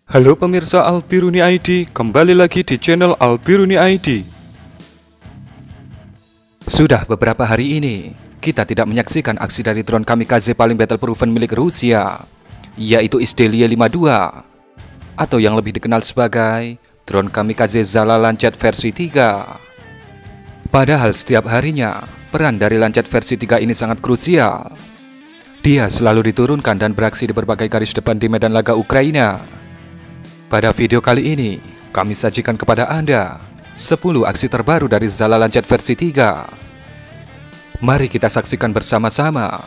Halo pemirsa Albiruni ID, kembali lagi di channel Albiruni ID. Sudah beberapa hari ini, kita tidak menyaksikan aksi dari drone kamikaze paling battle proven milik Rusia, yaitu Izdelia 52, atau yang lebih dikenal sebagai drone kamikaze Zala Lancet versi 3. Padahal setiap harinya, peran dari Lancet versi 3 ini sangat krusial. Dia selalu diturunkan dan beraksi di berbagai garis depan di medan laga Ukraina. Pada video kali ini, kami sajikan kepada Anda 10 aksi terbaru dari Zala Lancet versi 3. Mari kita saksikan bersama-sama.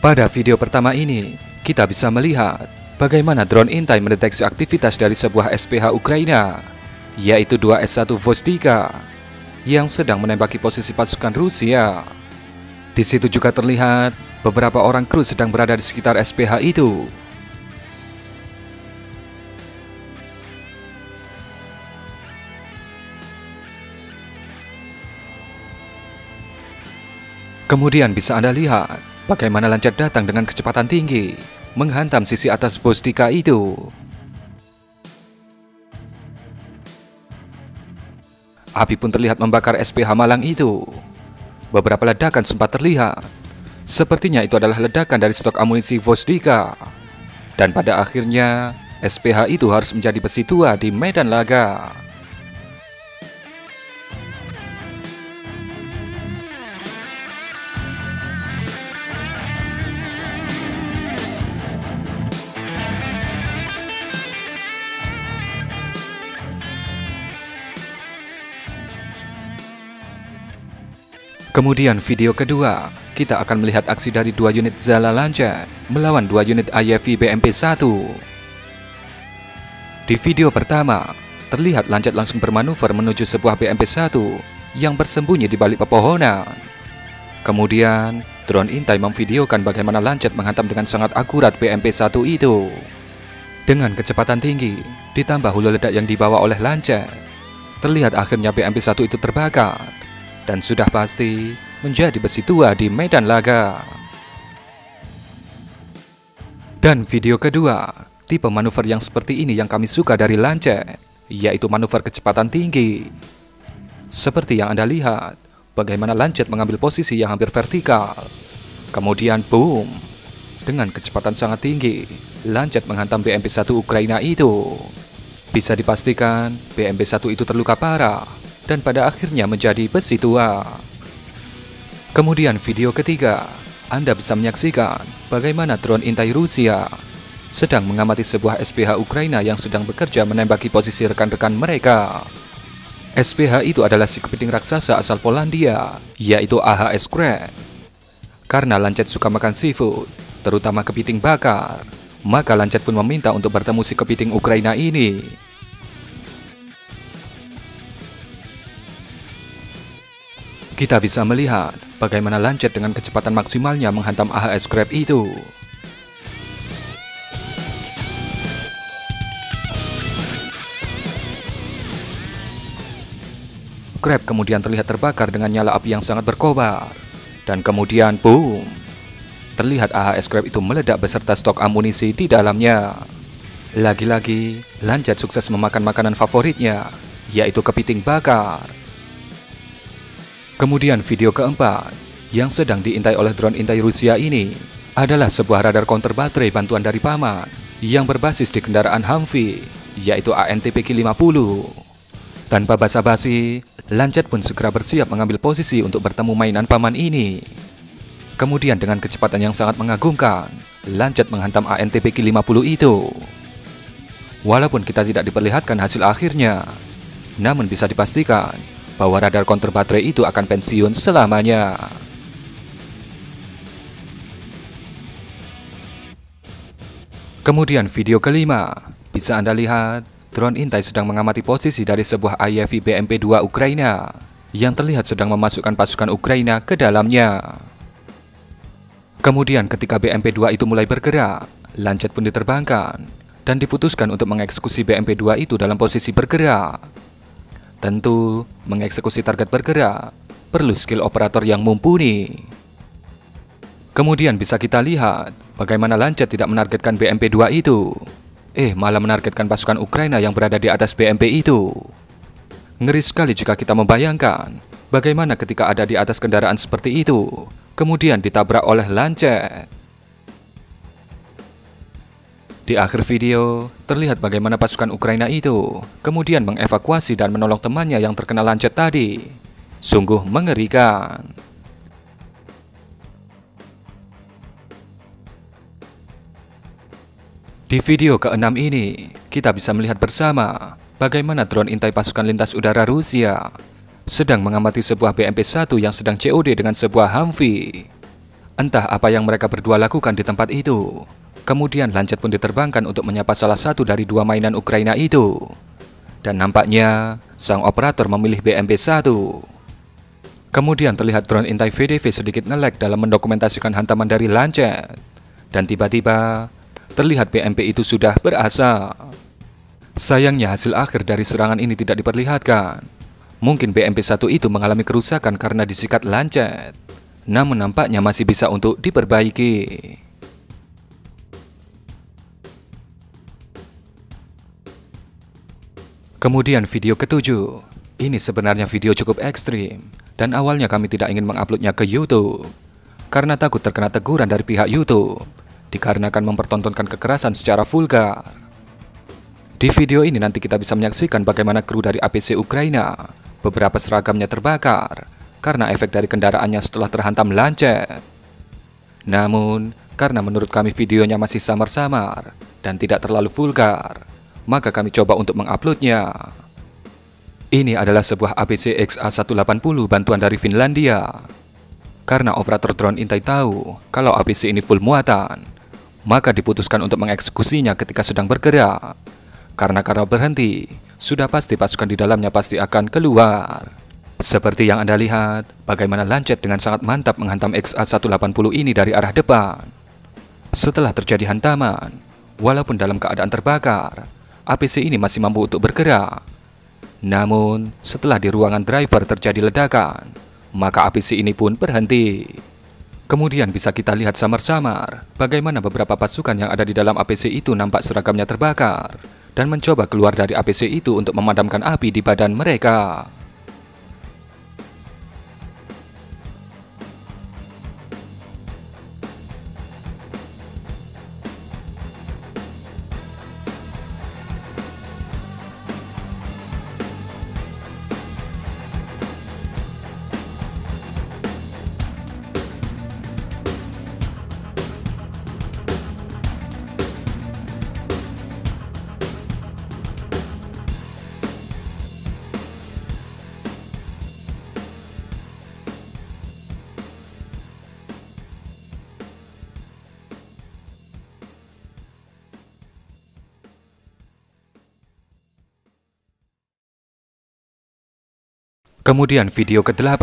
Pada video pertama ini, kita bisa melihat bagaimana drone intai mendeteksi aktivitas dari sebuah SPH Ukraina, yaitu 2S1 Vostika, yang sedang menembaki posisi pasukan Rusia. Di situ juga terlihat beberapa orang kru sedang berada di sekitar SPH itu. Kemudian bisa Anda lihat bagaimana Lancet datang dengan kecepatan tinggi, menghantam sisi atas Vostika itu. Api pun terlihat membakar SPH Malang itu. Beberapa ledakan sempat terlihat. Sepertinya itu adalah ledakan dari stok amunisi Vostika. Dan pada akhirnya, SPH itu harus menjadi besi tua di medan laga. Kemudian video kedua, kita akan melihat aksi dari 2 unit Zala Lancet melawan 2 unit IFV BMP-1. Di video pertama, terlihat Lancet langsung bermanuver menuju sebuah BMP-1 yang bersembunyi di balik pepohonan. Kemudian, drone intai memvideokan bagaimana Lancet menghantam dengan sangat akurat BMP-1 itu. Dengan kecepatan tinggi, ditambah hulu ledak yang dibawa oleh Lancet, terlihat akhirnya BMP-1 itu terbakar. Dan sudah pasti menjadi besi tua di medan laga. Dan video kedua, tipe manuver yang seperti ini yang kami suka dari Lancet, yaitu manuver kecepatan tinggi. Seperti yang Anda lihat, bagaimana Lancet mengambil posisi yang hampir vertikal. Kemudian boom, dengan kecepatan sangat tinggi, Lancet menghantam BMP-1 Ukraina itu. Bisa dipastikan BMP-1 itu terluka parah dan pada akhirnya menjadi besi tua. Kemudian video ketiga, Anda bisa menyaksikan bagaimana drone intai Rusia sedang mengamati sebuah SPH Ukraina yang sedang bekerja menembaki posisi rekan-rekan mereka. SPH itu adalah si kepiting raksasa asal Polandia, yaitu AHS Crab. Karena Lancet suka makan seafood, terutama kepiting bakar, maka Lancet pun meminta untuk bertemu si kepiting Ukraina ini. Kita bisa melihat bagaimana Lancet dengan kecepatan maksimalnya menghantam AHS Crab itu. Crab kemudian terlihat terbakar dengan nyala api yang sangat berkobar. Dan kemudian boom, terlihat AHS Crab itu meledak beserta stok amunisi di dalamnya. Lagi-lagi, Lancet sukses memakan makanan favoritnya, yaitu kepiting bakar. Kemudian video keempat, yang sedang diintai oleh drone intai Rusia ini adalah sebuah radar counter baterai bantuan dari paman yang berbasis di kendaraan Humvee, yaitu ANTPK-50. Tanpa basa-basi, Lancet pun segera bersiap mengambil posisi untuk bertemu mainan paman ini. Kemudian dengan kecepatan yang sangat mengagumkan, Lancet menghantam ANTPK-50 itu. Walaupun kita tidak diperlihatkan hasil akhirnya, namun bisa dipastikan bahwa radar counter baterai itu akan pensiun selamanya. Kemudian video kelima, bisa Anda lihat drone intai sedang mengamati posisi dari sebuah IFV BMP-2 Ukraina yang terlihat sedang memasukkan pasukan Ukraina ke dalamnya. Kemudian ketika BMP-2 itu mulai bergerak, Lancet pun diterbangkan dan diputuskan untuk mengeksekusi BMP-2 itu dalam posisi bergerak. Tentu, mengeksekusi target bergerak perlu skill operator yang mumpuni. Kemudian bisa kita lihat bagaimana Lancet tidak menargetkan BMP-2 itu. Malah menargetkan pasukan Ukraina yang berada di atas BMP itu. Ngeri sekali jika kita membayangkan bagaimana ketika ada di atas kendaraan seperti itu, kemudian ditabrak oleh Lancet. Di akhir video, terlihat bagaimana pasukan Ukraina itu kemudian mengevakuasi dan menolong temannya yang terkena Lancet tadi. Sungguh mengerikan. Di video ke-6 ini, kita bisa melihat bersama bagaimana drone intai pasukan lintas udara Rusia sedang mengamati sebuah BMP-1 yang sedang COD dengan sebuah Humvee. Entah apa yang mereka berdua lakukan di tempat itu. Kemudian Lancet pun diterbangkan untuk menyapa salah satu dari dua mainan Ukraina itu. Dan nampaknya sang operator memilih BMP-1. Kemudian terlihat drone intai VDV sedikit nge-lag dalam mendokumentasikan hantaman dari Lancet. Dan tiba-tiba terlihat BMP itu sudah berasap. Sayangnya hasil akhir dari serangan ini tidak diperlihatkan. Mungkin BMP-1 itu mengalami kerusakan karena disikat Lancet. Namun nampaknya masih bisa untuk diperbaiki. Kemudian video ke-7. Ini sebenarnya video cukup ekstrim. Dan awalnya kami tidak ingin menguploadnya ke YouTube karena takut terkena teguran dari pihak YouTube dikarenakan mempertontonkan kekerasan secara vulgar. Di video ini nanti kita bisa menyaksikan bagaimana kru dari APC Ukraina beberapa seragamnya terbakar karena efek dari kendaraannya setelah terhantam Lancet. Namun, karena menurut kami videonya masih samar-samar dan tidak terlalu vulgar, maka kami coba untuk menguploadnya. Ini adalah sebuah APC XA-180 bantuan dari Finlandia. Karena operator drone intai tahu kalau APC ini full muatan, maka diputuskan untuk mengeksekusinya ketika sedang bergerak. Karena berhenti, sudah pasti pasukan di dalamnya pasti akan keluar. Seperti yang Anda lihat, bagaimana Lancet dengan sangat mantap menghantam XA-180 ini dari arah depan. Setelah terjadi hantaman, walaupun dalam keadaan terbakar, APC ini masih mampu untuk bergerak. Namun, setelah di ruangan driver terjadi ledakan, maka APC ini pun berhenti. Kemudian bisa kita lihat samar-samar bagaimana beberapa pasukan yang ada di dalam APC itu nampak seragamnya terbakar dan mencoba keluar dari APC itu untuk memadamkan api di badan mereka. Kemudian video ke-8,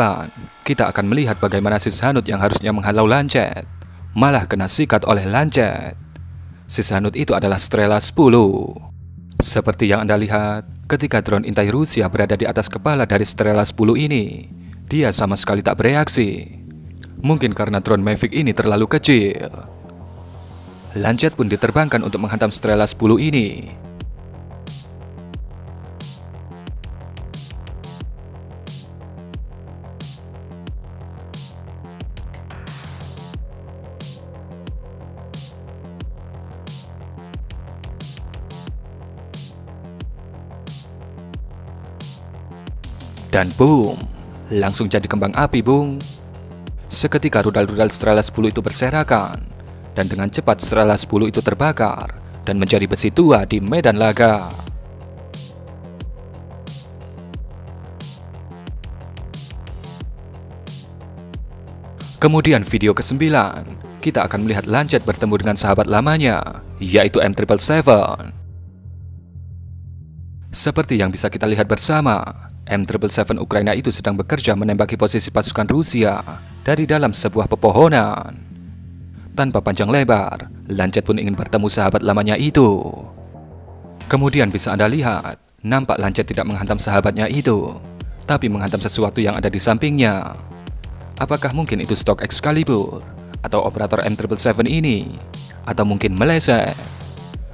kita akan melihat bagaimana Sishanut yang harusnya menghalau Lancet malah kena sikat oleh Lancet. Sishanut itu adalah Strela 10. Seperti yang Anda lihat, ketika drone intai Rusia berada di atas kepala dari Strela 10 ini, dia sama sekali tak bereaksi. Mungkin karena drone Mavic ini terlalu kecil. Lancet pun diterbangkan untuk menghantam Strela 10 ini. Dan boom, langsung jadi kembang api, bung. Seketika rudal-rudal Strela 10 itu berserakan, dan dengan cepat Strela 10 itu terbakar dan menjadi besi tua di medan laga. Kemudian video ke-9, kita akan melihat Lancet bertemu dengan sahabat lamanya, yaitu M777. Seperti yang bisa kita lihat bersama, M777 Ukraina itu sedang bekerja menembaki posisi pasukan Rusia dari dalam sebuah pepohonan. Tanpa panjang lebar, Lancet pun ingin bertemu sahabat lamanya itu. Kemudian bisa Anda lihat, nampak Lancet tidak menghantam sahabatnya itu, tapi menghantam sesuatu yang ada di sampingnya. Apakah mungkin itu stok Excalibur? atau operator M777 ini, atau mungkin meleset,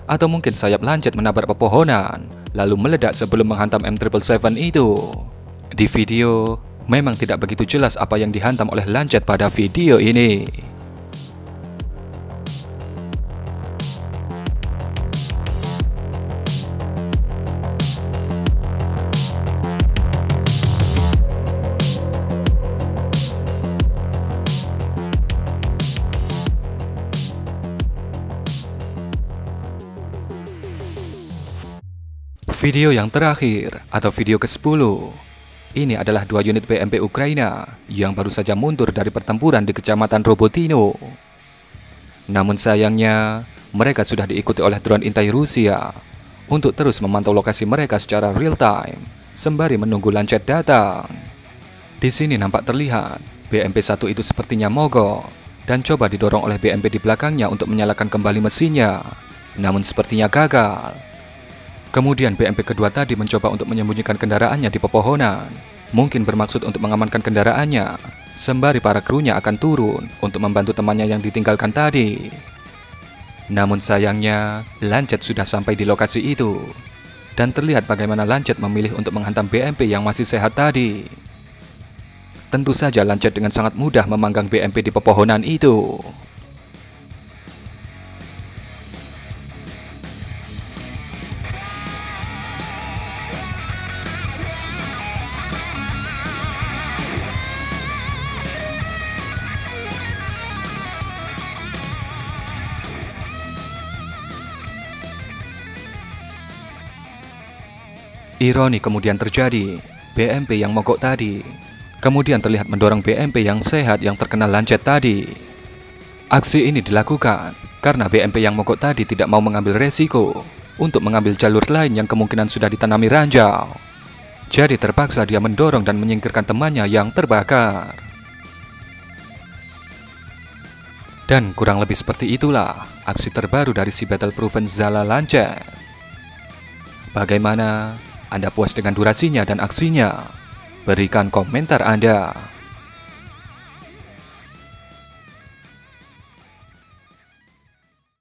atau mungkin sayap Lancet menabrak pepohonan lalu meledak sebelum menghantam M777 itu. Di video memang tidak begitu jelas apa yang dihantam oleh Lancet pada video ini. Video yang terakhir atau video ke-10, ini adalah 2 unit BMP Ukraina yang baru saja mundur dari pertempuran di Kecamatan Robotino. Namun sayangnya, mereka sudah diikuti oleh drone intai Rusia untuk terus memantau lokasi mereka secara real time sembari menunggu Lancet datang. Di sini nampak terlihat BMP-1 itu sepertinya mogok dan coba didorong oleh BMP di belakangnya untuk menyalakan kembali mesinnya, namun sepertinya gagal. Kemudian BMP kedua tadi mencoba untuk menyembunyikan kendaraannya di pepohonan, mungkin bermaksud untuk mengamankan kendaraannya, sembari para krunya akan turun untuk membantu temannya yang ditinggalkan tadi. Namun sayangnya, Lancet sudah sampai di lokasi itu, dan terlihat bagaimana Lancet memilih untuk menghantam BMP yang masih sehat tadi. Tentu saja Lancet dengan sangat mudah memanggang BMP di pepohonan itu. Ironi kemudian terjadi, BMP yang mogok tadi kemudian terlihat mendorong BMP yang sehat yang terkena Lancet tadi. Aksi ini dilakukan karena BMP yang mogok tadi tidak mau mengambil resiko untuk mengambil jalur lain yang kemungkinan sudah ditanami ranjau. Jadi terpaksa dia mendorong dan menyingkirkan temannya yang terbakar. Dan kurang lebih seperti itulah aksi terbaru dari si battle-proven Zala Lancet. Bagaimana? Anda puas dengan durasinya dan aksinya? Berikan komentar Anda.